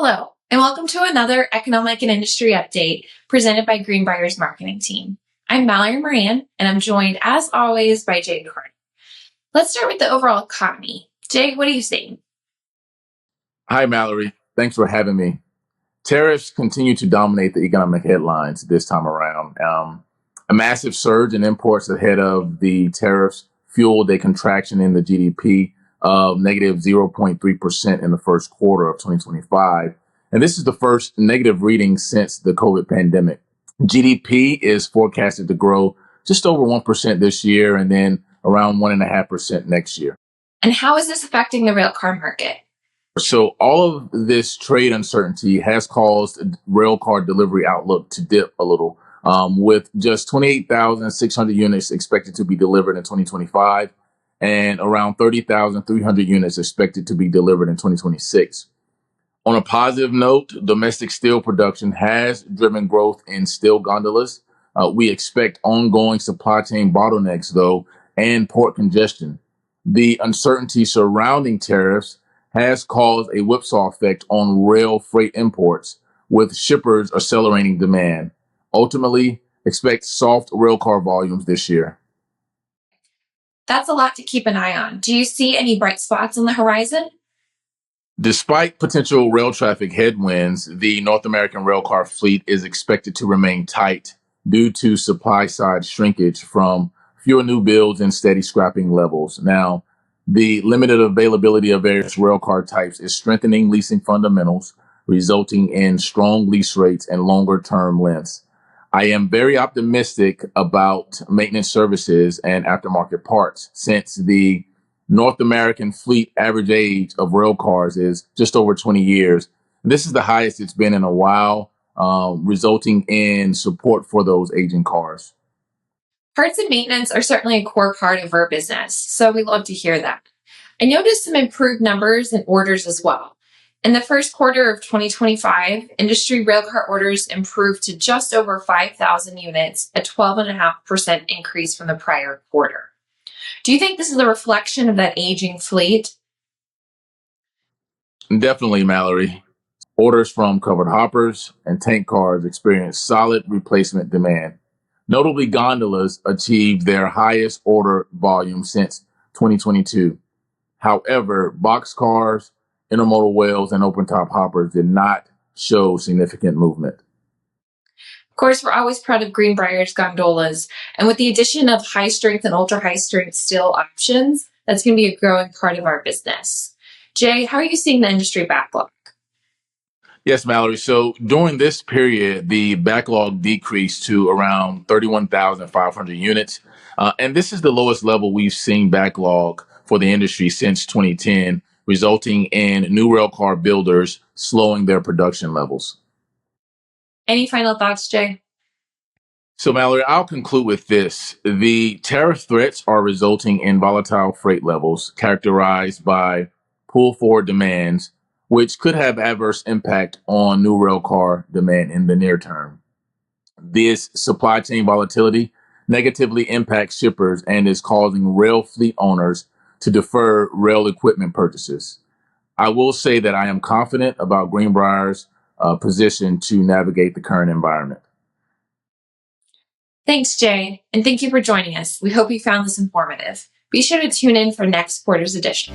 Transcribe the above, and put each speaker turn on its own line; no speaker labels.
Hello, and welcome to another economic and industry update presented by Greenbrier's marketing team. I'm Mallory Moran, and I'm joined, as always, by Jay Carney. Let's start with the overall economy. Jay, what are you seeing?
Hi, Mallory. Thanks for having me. Tariffs continue to dominate the economic headlines this time around. A massive surge in imports ahead of the tariffs fueled a contraction in the GDP of negative 0.3% in the first quarter of 2025. And this is the first negative reading since the COVID pandemic. GDP is forecasted to grow just over 1% this year and then around 1.5% next year.
And how is this affecting the railcar market?
So all of this trade uncertainty has caused rail car delivery outlook to dip a little, with just 28,600 units expected to be delivered in 2025 and around 30,300 units expected to be delivered in 2026. On a positive note, domestic steel production has driven growth in steel gondolas. We expect ongoing supply chain bottlenecks, though, and port congestion. The uncertainty surrounding tariffs has caused a whipsaw effect on rail freight imports, with shippers accelerating demand. Ultimately, expect soft railcar volumes this year.
That's a lot to keep an eye on. Do you see any bright spots on the horizon?
Despite potential rail traffic headwinds, the North American railcar fleet is expected to remain tight due to supply side shrinkage from fewer new builds and steady scrapping levels. Now, the limited availability of various railcar types is strengthening leasing fundamentals, resulting in strong lease rates and longer term lengths. I am very optimistic about maintenance services and aftermarket parts since the North American fleet average age of rail cars is just over 20 years. This is the highest it's been in a while, resulting in support for those aging cars.
Parts and maintenance are certainly a core part of our business, so we love to hear that. I noticed some improved numbers and orders as well. In the first quarter of 2025, industry railcar orders improved to just over 5,000 units, a 12.5% increase from the prior quarter. Do you think this is a reflection of that aging fleet?
Definitely, Mallory. Orders from covered hoppers and tank cars experienced solid replacement demand. Notably, gondolas achieved their highest order volume since 2022. However, boxcars, intermodal wheels, and open-top hoppers did not show significant movement.
Of course, we're always proud of Greenbrier's gondolas, and with the addition of high strength and ultra high strength steel options, that's going to be a growing part of our business. Jay, how are you seeing the industry backlog?
Yes, Mallory. So during this period, the backlog decreased to around 31,500 units. And this is the lowest level we've seen backlog for the industry since 2010, resulting in new railcar builders slowing their production levels.
Any final thoughts, Jay?
So, Mallory, I'll conclude with this. The tariff threats are resulting in volatile freight levels characterized by pull forward demands, which could have adverse impact on new railcar demand in the near term. This supply chain volatility negatively impacts shippers and is causing rail fleet owners to defer rail equipment purchases. I will say that I am confident about Greenbrier's position to navigate the current environment.
Thanks, Jay, and thank you for joining us. We hope you found this informative. Be sure to tune in for next quarter's edition.